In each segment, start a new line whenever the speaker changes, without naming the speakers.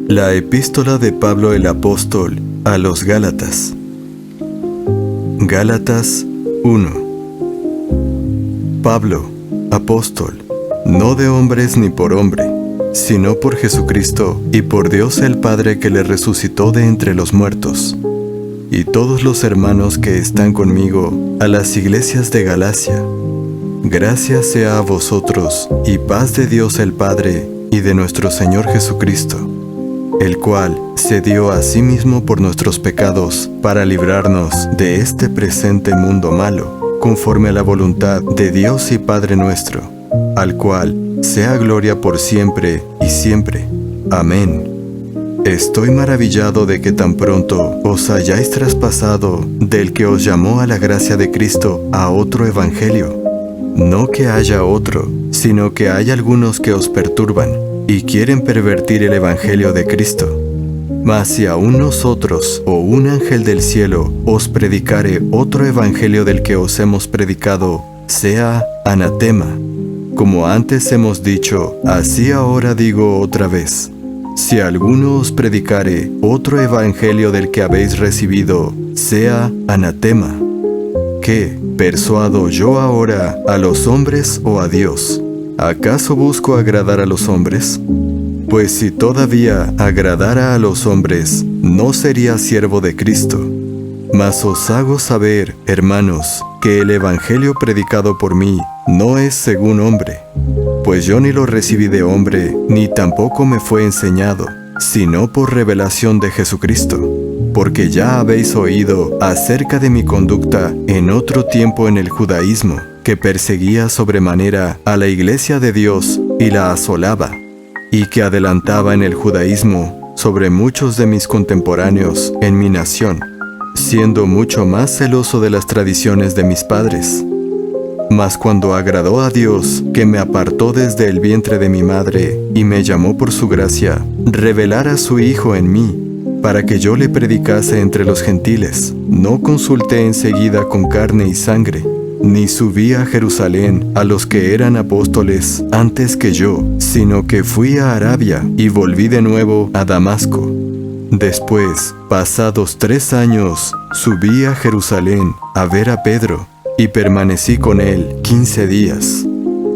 La epístola de Pablo el apóstol a los Gálatas. Gálatas 1. Pablo, apóstol, no de hombres ni por hombre, sino por Jesucristo y por Dios el Padre que le resucitó de entre los muertos, y todos los hermanos que están conmigo a las iglesias de Galacia. Gracias sea a vosotros y paz de Dios el Padre y de nuestro Señor Jesucristo, el cual se dio a sí mismo por nuestros pecados para librarnos de este presente mundo malo, conforme a la voluntad de Dios y Padre nuestro, al cual sea gloria por siempre y siempre. Amén. Estoy maravillado de que tan pronto os hayáis traspasado del que os llamó a la gracia de Cristo a otro evangelio. No que haya otro, sino que hay algunos que os perturban y quieren pervertir el evangelio de Cristo. Mas si aún nosotros o un ángel del cielo os predicare otro evangelio del que os hemos predicado, sea anatema. Como antes hemos dicho, así ahora digo otra vez. Si alguno os predicare otro evangelio del que habéis recibido, sea anatema. ¿Qué? ¿Persuado yo ahora a los hombres o a Dios? ¿Acaso busco agradar a los hombres? Pues si todavía agradara a los hombres, no sería siervo de Cristo. Mas os hago saber, hermanos, que el evangelio predicado por mí no es según hombre. Pues yo ni lo recibí de hombre, ni tampoco me fue enseñado, sino por revelación de Jesucristo. Porque ya habéis oído acerca de mi conducta en otro tiempo en el judaísmo, que perseguía sobremanera a la iglesia de Dios y la asolaba, y que adelantaba en el judaísmo sobre muchos de mis contemporáneos en mi nación, siendo mucho más celoso de las tradiciones de mis padres. Mas cuando agradó a Dios, que me apartó desde el vientre de mi madre y me llamó por su gracia, revelara a su Hijo en mí, para que yo le predicase entre los gentiles, no consulté enseguida con carne y sangre, ni subí a Jerusalén a los que eran apóstoles antes que yo, sino que fui a Arabia y volví de nuevo a Damasco. Después, pasados 3 años, subí a Jerusalén a ver a Pedro, y permanecí con él 15 días.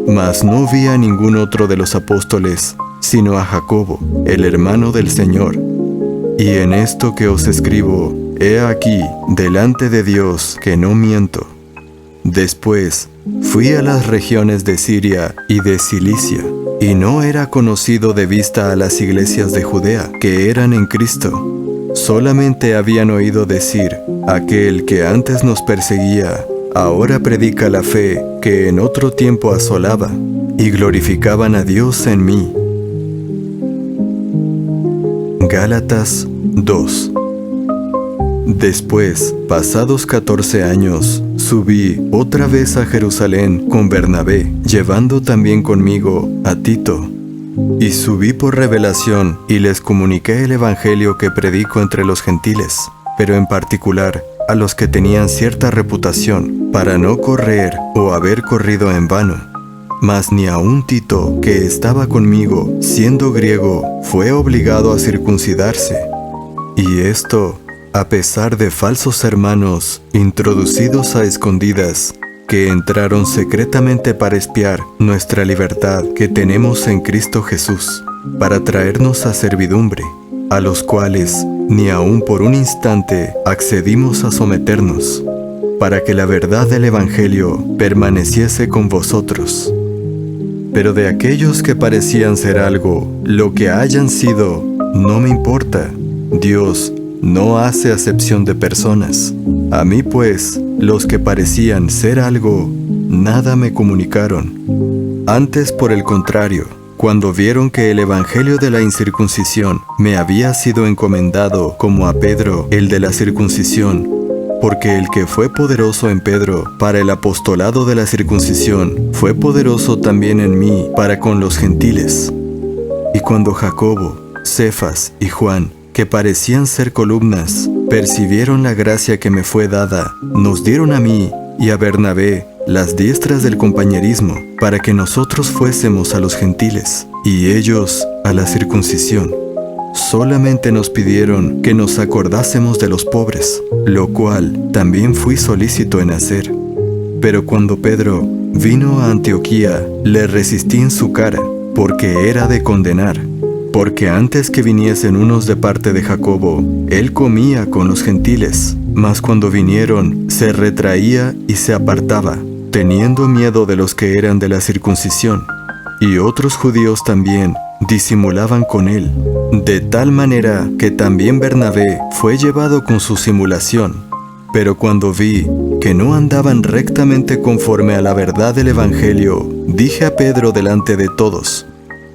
Mas no vi a ningún otro de los apóstoles, sino a Jacobo, el hermano del Señor. Y en esto que os escribo, he aquí, delante de Dios, que no miento. Después, fui a las regiones de Siria y de Cilicia, y no era conocido de vista a las iglesias de Judea, que eran en Cristo. Solamente habían oído decir, aquel que antes nos perseguía, ahora predica la fe que en otro tiempo asolaba, y glorificaban a Dios en mí. Gálatas 2. Después, pasados 14 años, subí otra vez a Jerusalén con Bernabé, llevando también conmigo a Tito. Y subí por revelación y les comuniqué el evangelio que predico entre los gentiles, pero en particular a los que tenían cierta reputación, para no correr o haber corrido en vano. Mas ni aun Tito, que estaba conmigo, siendo griego, fue obligado a circuncidarse. Y esto, a pesar de falsos hermanos, introducidos a escondidas, que entraron secretamente para espiar nuestra libertad que tenemos en Cristo Jesús, para traernos a servidumbre, a los cuales ni aun por un instante accedimos a someternos, para que la verdad del evangelio permaneciese con vosotros. Pero de aquellos que parecían ser algo, lo que hayan sido, no me importa. Dios no hace acepción de personas. A mí pues, los que parecían ser algo, nada me comunicaron. Antes, por el contrario, cuando vieron que el evangelio de la incircuncisión me había sido encomendado como a Pedro el de la circuncisión, porque el que fue poderoso en Pedro para el apostolado de la circuncisión, fue poderoso también en mí para con los gentiles. Y cuando Jacobo, Cefas y Juan, que parecían ser columnas, percibieron la gracia que me fue dada, nos dieron a mí y a Bernabé las diestras del compañerismo, para que nosotros fuésemos a los gentiles, y ellos a la circuncisión. solamente nos pidieron que nos acordásemos de los pobres, lo cual también fui solícito en hacer. Pero cuando Pedro vino a Antioquía, le resistí en su cara, porque era de condenar. Porque antes que viniesen unos de parte de Jacobo, él comía con los gentiles, mas cuando vinieron, se retraía y se apartaba, teniendo miedo de los que eran de la circuncisión. Y otros judíos también disimulaban con él, de tal manera que también Bernabé fue llevado con su simulación. Pero cuando vi que no andaban rectamente conforme a la verdad del Evangelio, dije a Pedro delante de todos: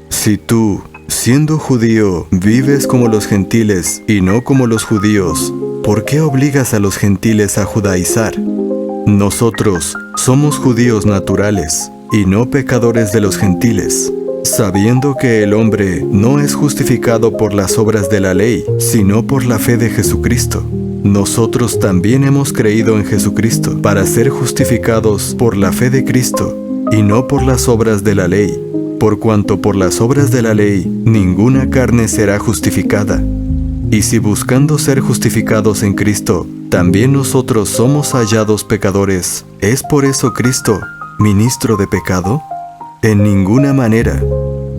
si tú, siendo judío, vives como los gentiles y no como los judíos, ¿por qué obligas a los gentiles a judaizar? Nosotros somos judíos naturales y no pecadores de los gentiles, sabiendo que el hombre no es justificado por las obras de la ley, sino por la fe de Jesucristo. Nosotros también hemos creído en Jesucristo para ser justificados por la fe de Cristo y no por las obras de la ley, por cuanto por las obras de la ley ninguna carne será justificada. Y si buscando ser justificados en Cristo, también nosotros somos hallados pecadores, ¿es por eso Cristo ministro de pecado? En ninguna manera,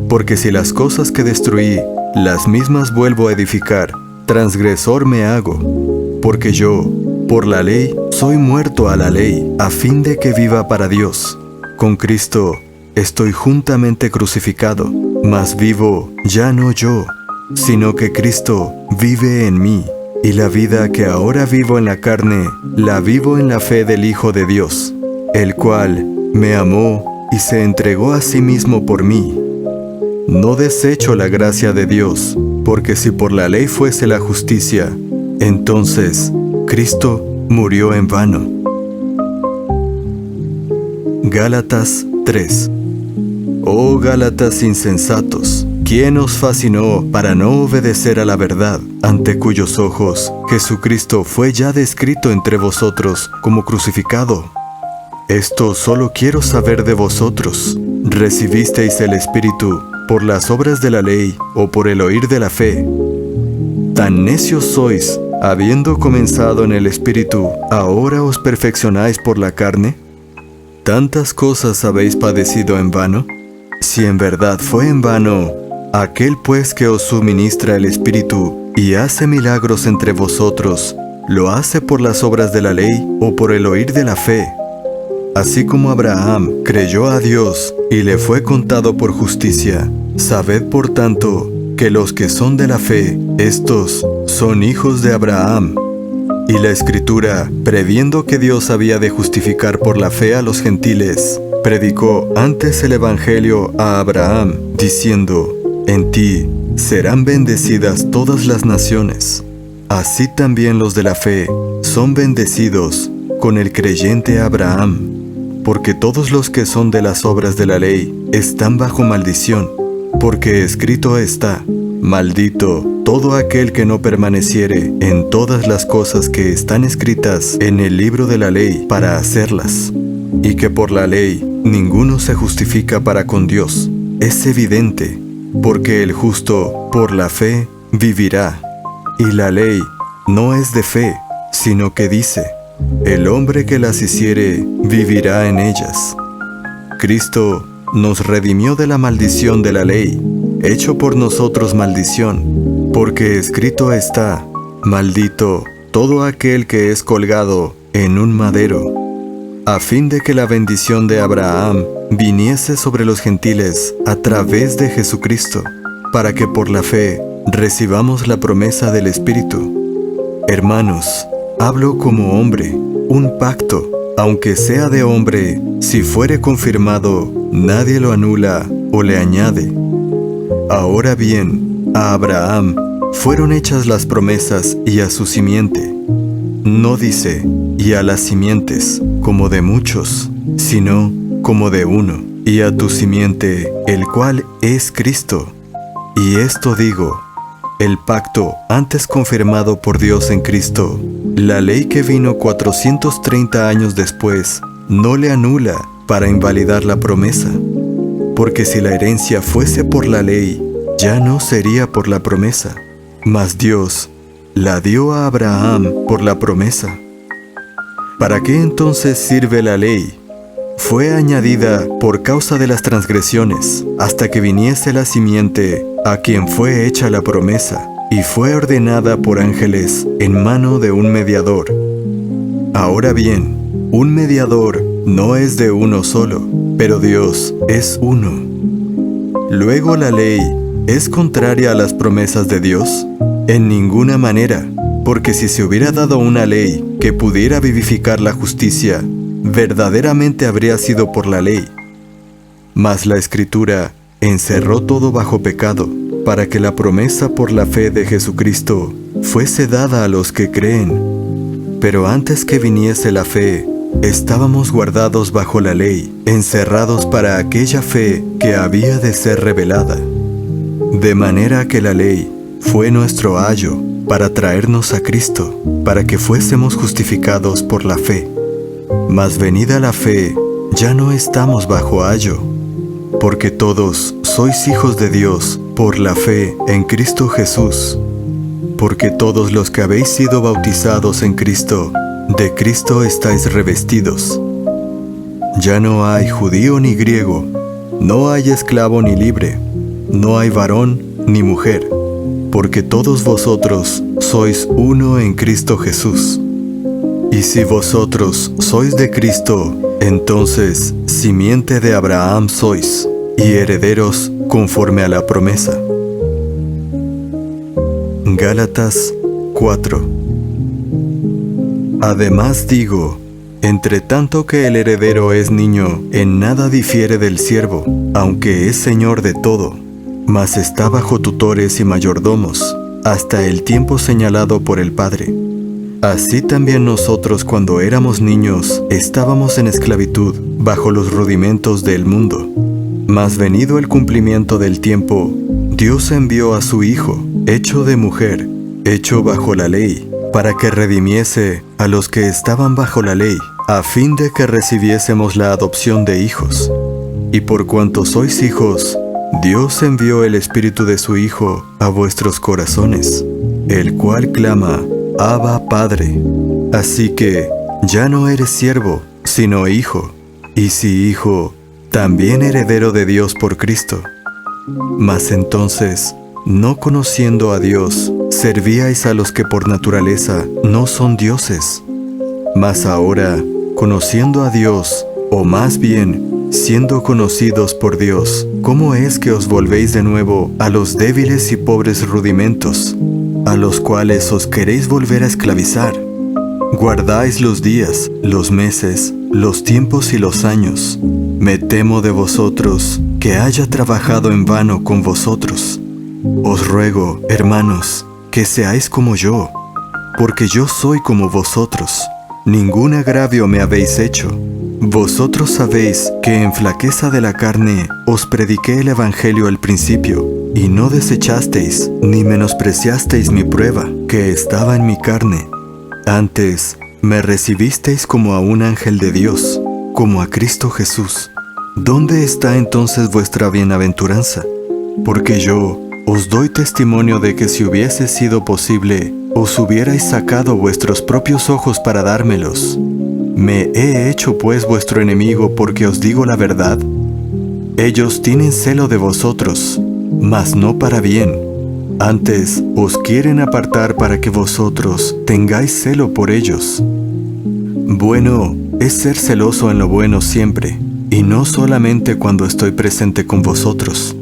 porque si las cosas que destruí, las mismas vuelvo a edificar, transgresor me hago. Porque yo, por la ley, soy muerto a la ley, a fin de que viva para Dios. Con Cristo estoy juntamente crucificado, mas vivo ya no yo, sino que Cristo vive en mí, y la vida que ahora vivo en la carne, la vivo en la fe del Hijo de Dios, el cual me amó y se entregó a sí mismo por mí. No desecho la gracia de Dios, porque si por la ley fuese la justicia, entonces Cristo murió en vano. Gálatas 3. Oh Gálatas insensatos, ¿quién os fascinó para no obedecer a la verdad, ante cuyos ojos Jesucristo fue ya descrito entre vosotros como crucificado? Esto solo quiero saber de vosotros. ¿Recibisteis el Espíritu por las obras de la ley o por el oír de la fe? Tan necios sois, habiendo comenzado en el Espíritu, ¿ahora os perfeccionáis por la carne? ¿Tantas cosas habéis padecido en vano? Si en verdad fue en vano, aquel pues que os suministra el Espíritu y hace milagros entre vosotros, ¿lo hace por las obras de la ley o por el oír de la fe? Así como Abraham creyó a Dios y le fue contado por justicia, sabed por tanto que los que son de la fe, estos son hijos de Abraham. Y la Escritura, previendo que Dios había de justificar por la fe a los gentiles, predicó antes el Evangelio a Abraham, diciendo: en ti serán bendecidas todas las naciones. Así también los de la fe son bendecidos con el creyente Abraham, porque todos los que son de las obras de la ley están bajo maldición, porque escrito está: maldito todo aquel que no permaneciere en todas las cosas que están escritas en el libro de la ley para hacerlas. Y que por la ley ninguno se justifica para con Dios, es evidente, porque el justo por la fe vivirá. Y la ley no es de fe, sino que dice: el hombre que las hiciere vivirá en ellas. Cristo nos redimió de la maldición de la ley, hecho por nosotros maldición, porque escrito está: maldito todo aquel que es colgado en un madero, a fin de que la bendición de Abraham viniese sobre los gentiles a través de Jesucristo, para que por la fe recibamos la promesa del Espíritu. Hermanos, hablo como hombre, un pacto, aunque sea de hombre, si fuere confirmado, nadie lo anula o le añade. Ahora bien, a Abraham fueron hechas las promesas y a su simiente. No dice: y a las simientes, como de muchos, sino como de uno, y a tu simiente, el cual es Cristo. Y esto digo: el pacto antes confirmado por Dios en Cristo, la ley que vino 430 años después, no le anula para invalidar la promesa. Porque si la herencia fuese por la ley, ya no sería por la promesa, mas Dios la dio a Abraham por la promesa. ¿Para qué entonces sirve la ley? Fue añadida por causa de las transgresiones, hasta que viniese la simiente a quien fue hecha la promesa, y fue ordenada por ángeles en mano de un mediador. Ahora bien, un mediador no es de uno solo, pero Dios es uno. Luego, ¿la ley es contraria a las promesas de Dios? En ninguna manera, porque si se hubiera dado una ley que pudiera vivificar la justicia, verdaderamente habría sido por la ley. Mas la Escritura encerró todo bajo pecado, para que la promesa por la fe de Jesucristo fuese dada a los que creen. Pero antes que viniese la fe, estábamos guardados bajo la ley, encerrados para aquella fe que había de ser revelada. De manera que la ley fue nuestro ayo para traernos a Cristo, para que fuésemos justificados por la fe. Mas venida la fe, ya no estamos bajo ayo, porque todos sois hijos de Dios por la fe en Cristo Jesús. Porque todos los que habéis sido bautizados en Cristo, de Cristo estáis revestidos. Ya no hay judío ni griego, no hay esclavo ni libre, no hay varón ni mujer, porque todos vosotros sois uno en Cristo Jesús. Y si vosotros sois de Cristo, entonces simiente de Abraham sois, y herederos conforme a la promesa. Gálatas 4. Además digo, entre tanto que el heredero es niño, en nada difiere del siervo, aunque es señor de todo, mas está bajo tutores y mayordomos, hasta el tiempo señalado por el Padre. Así también nosotros cuando éramos niños estábamos en esclavitud bajo los rudimentos del mundo. Mas venido el cumplimiento del tiempo, Dios envió a su Hijo, hecho de mujer, hecho bajo la ley, para que redimiese a los que estaban bajo la ley, a fin de que recibiésemos la adopción de hijos. Y por cuanto sois hijos, Dios envió el Espíritu de su Hijo a vuestros corazones, el cual clama, Abba, Padre. Así que ya no eres siervo, sino hijo, y si hijo, también heredero de Dios por Cristo. Mas entonces, no conociendo a Dios, servíais a los que por naturaleza no son dioses. Mas ahora, conociendo a Dios, o más bien, siendo conocidos por Dios, ¿cómo es que os volvéis de nuevo a los débiles y pobres rudimentos, a los cuales os queréis volver a esclavizar? Guardáis los días, los meses, los tiempos y los años. Me temo de vosotros que haya trabajado en vano con vosotros. Os ruego, hermanos, que seáis como yo, porque yo soy como vosotros. Ningún agravio me habéis hecho. Vosotros sabéis que en flaqueza de la carne os prediqué el Evangelio al principio, y no desechasteis ni menospreciasteis mi prueba, que estaba en mi carne. Antes, me recibisteis como a un ángel de Dios, como a Cristo Jesús. ¿Dónde está entonces vuestra bienaventuranza? Porque yo os doy testimonio de que si hubiese sido posible, os hubierais sacado vuestros propios ojos para dármelos. ¿Me he hecho pues vuestro enemigo porque os digo la verdad? Ellos tienen celo de vosotros, mas no para bien. Antes os quieren apartar para que vosotros tengáis celo por ellos. Bueno es ser celoso en lo bueno siempre, y no solamente cuando estoy presente con vosotros.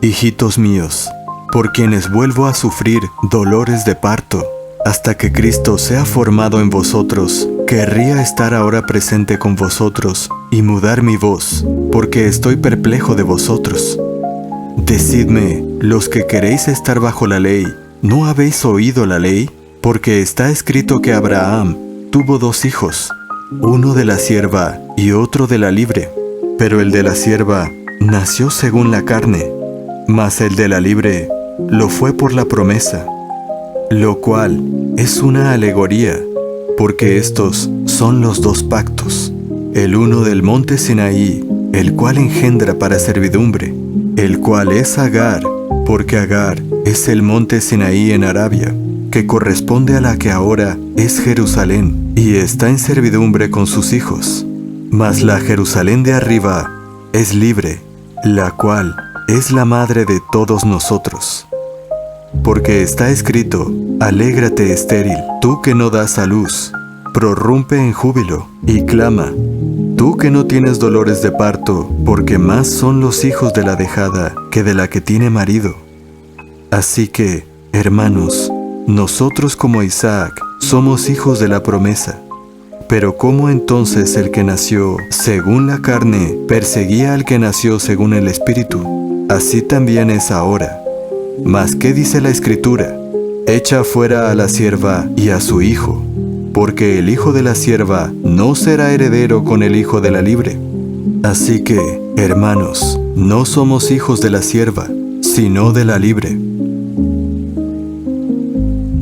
Hijitos míos, por quienes vuelvo a sufrir dolores de parto, hasta que Cristo sea formado en vosotros, querría estar ahora presente con vosotros y mudar mi voz, porque estoy perplejo de vosotros. Decidme, los que queréis estar bajo la ley, ¿no habéis oído la ley? Porque está escrito que Abraham tuvo 2 hijos, uno de la sierva y otro de la libre. Pero el de la sierva nació según la carne, mas el de la libre lo fue por la promesa, lo cual es una alegoría, porque estos son los 2 pactos, el uno del monte Sinaí, el cual engendra para servidumbre, el cual es Agar, porque Agar es el monte Sinaí en Arabia, que corresponde a la que ahora es Jerusalén, y está en servidumbre con sus hijos. Mas la Jerusalén de arriba es libre, la cual es la madre de todos nosotros. Porque está escrito: alégrate, estéril, tú que no das a luz, prorrumpe en júbilo y clama, tú que no tienes dolores de parto, porque más son los hijos de la dejada que de la que tiene marido. Así que, hermanos, nosotros como Isaac somos hijos de la promesa. Pero ¿cómo entonces el que nació según la carne perseguía al que nació según el Espíritu? Así también es ahora. Mas ¿qué dice la Escritura? Echa fuera a la sierva y a su hijo, porque el hijo de la sierva no será heredero con el hijo de la libre. Así que, hermanos, no somos hijos de la sierva, sino de la libre.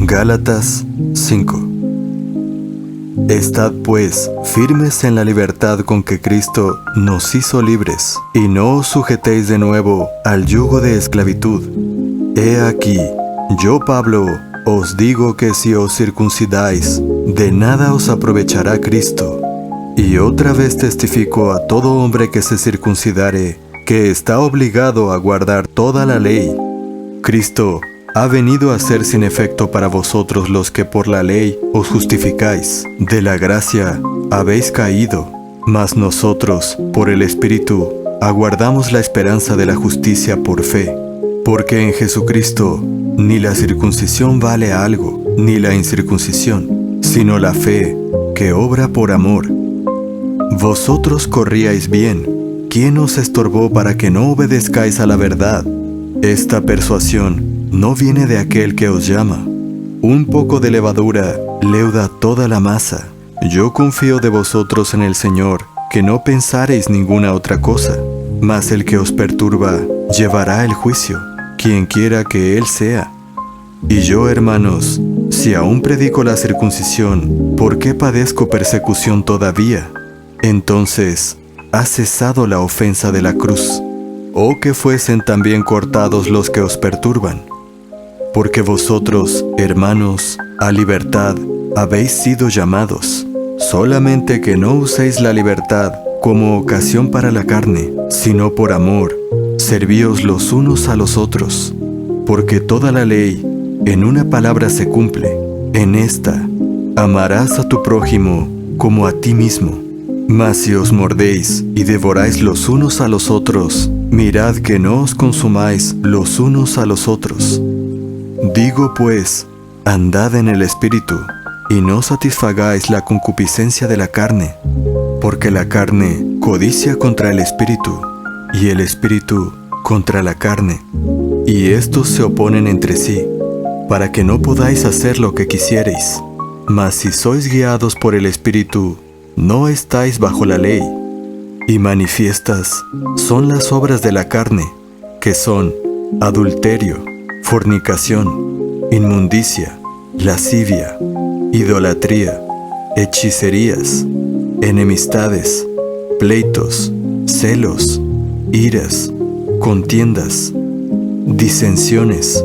Gálatas 5. Estad pues firmes en la libertad con que Cristo nos hizo libres, y no os sujetéis de nuevo al yugo de esclavitud. He aquí, yo Pablo, os digo que si os circuncidáis, de nada os aprovechará Cristo. Y otra vez testifico a todo hombre que se circuncidare, que está obligado a guardar toda la ley. Cristo ha venido a ser sin efecto para vosotros los que por la ley os justificáis. De la gracia habéis caído, mas nosotros, por el Espíritu, aguardamos la esperanza de la justicia por fe. Porque en Jesucristo ni la circuncisión vale algo, ni la incircuncisión, sino la fe que obra por amor. Vosotros corríais bien. ¿Quién os estorbó para que no obedezcáis a la verdad? Esta persuasión no viene de aquel que os llama. Un poco de levadura leuda toda la masa. Yo confío de vosotros en el Señor, que no pensareis ninguna otra cosa. Mas el que os perturba llevará el juicio, quien quiera que él sea. Y yo, hermanos, si aún predico la circuncisión, ¿por qué padezco persecución todavía? Entonces, ¿ha cesado la ofensa de la cruz? ¿O que fuesen también cortados los que os perturban? Porque vosotros, hermanos, a libertad habéis sido llamados, solamente que no uséis la libertad como ocasión para la carne, sino por amor, servíos los unos a los otros. Porque toda la ley en una palabra se cumple, en esta: amarás a tu prójimo como a ti mismo. Mas si os mordéis y devoráis los unos a los otros, mirad que no os consumáis los unos a los otros. Digo pues, andad en el Espíritu, y no satisfagáis la concupiscencia de la carne, porque la carne codicia contra el Espíritu, y el Espíritu contra la carne, y estos se oponen entre sí, para que no podáis hacer lo que quisiereis. Mas si sois guiados por el Espíritu, no estáis bajo la ley. Y manifiestas son las obras de la carne, que son adulterio, fornicación, inmundicia, lascivia, idolatría, hechicerías, enemistades, pleitos, celos, iras, contiendas, disensiones,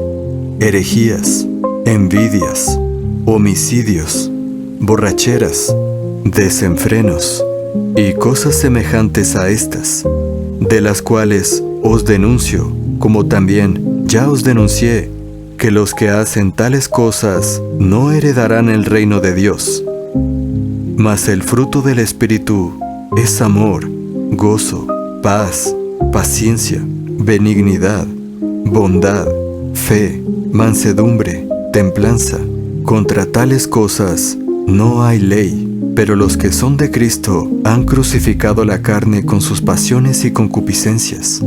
herejías, envidias, homicidios, borracheras, desenfrenos y cosas semejantes a estas, de las cuales os denuncio, como también ya os denuncié, que los que hacen tales cosas no heredarán el reino de Dios. Mas el fruto del Espíritu es amor, gozo, paz, paciencia, benignidad, bondad, fe, mansedumbre, templanza. Contra tales cosas no hay ley. Pero los que son de Cristo han crucificado la carne con sus pasiones y concupiscencias.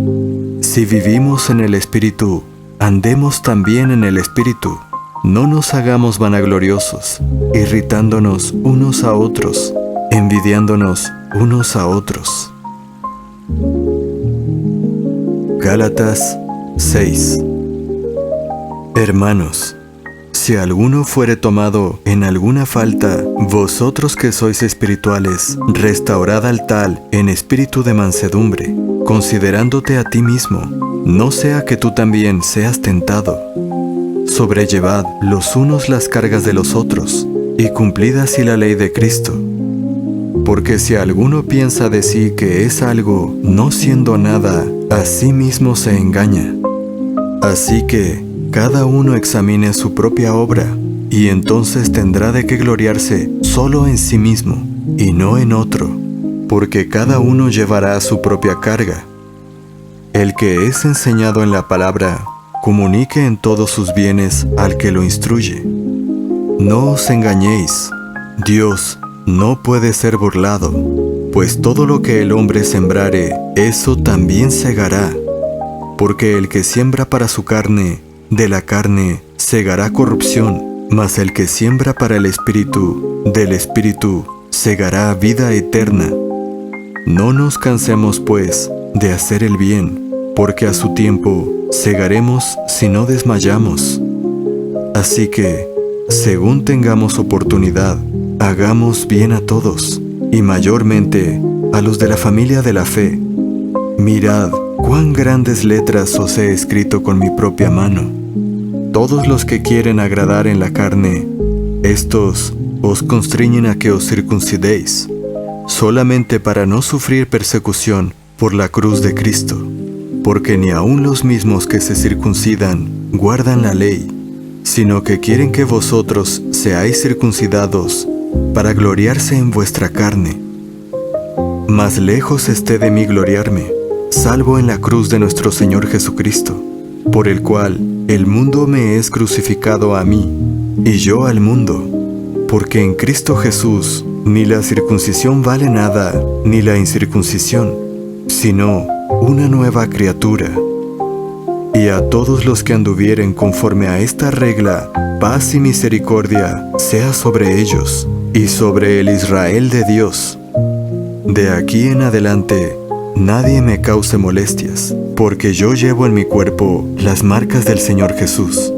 Si vivimos en el Espíritu, andemos también en el Espíritu. No nos hagamos vanagloriosos, irritándonos unos a otros, envidiándonos unos a otros. Gálatas 6. Hermanos, Si alguno fuere tomado en alguna falta, vosotros que sois espirituales, restaurad al tal en espíritu de mansedumbre, considerándote a ti mismo, no sea que tú también seas tentado. Sobrellevad los unos las cargas de los otros, y cumplid así la ley de Cristo. Porque si alguno piensa de sí que es algo, no siendo nada, a sí mismo se engaña. Así que cada uno examine su propia obra, y entonces tendrá de qué gloriarse solo en sí mismo, y no en otro, porque cada uno llevará su propia carga. El que es enseñado en la palabra, comunique en todos sus bienes al que lo instruye. No os engañéis, Dios no puede ser burlado, pues todo lo que el hombre sembrare, eso también segará. Porque el que siembra para su carne, de la carne segará corrupción, mas el que siembra para el Espíritu, del Espíritu segará vida eterna. No nos cansemos, pues, de hacer el bien, porque a su tiempo segaremos si no desmayamos. Así que, según tengamos oportunidad, hagamos bien a todos, y mayormente a los de la familia de la fe. Mirad cuán grandes letras os he escrito con mi propia mano. Todos los que quieren agradar en la carne, estos os constriñen a que os circuncidéis, solamente para no sufrir persecución por la cruz de Cristo, porque ni aun los mismos que se circuncidan guardan la ley, sino que quieren que vosotros seáis circuncidados para gloriarse en vuestra carne. Mas lejos esté de mí gloriarme, salvo en la cruz de nuestro Señor Jesucristo, por el cual el mundo me es crucificado a mí, y yo al mundo, porque en Cristo Jesús ni la circuncisión vale nada, ni la incircuncisión, sino una nueva criatura. Y a todos los que anduvieren conforme a esta regla, paz y misericordia sea sobre ellos, y sobre el Israel de Dios. De aquí en adelante, nadie me cause molestias, porque yo llevo en mi cuerpo las marcas del Señor Jesús.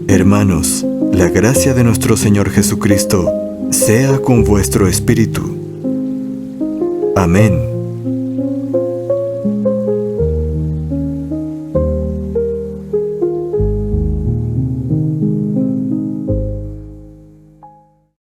Hermanos, la gracia de nuestro Señor Jesucristo sea con vuestro espíritu. Amén.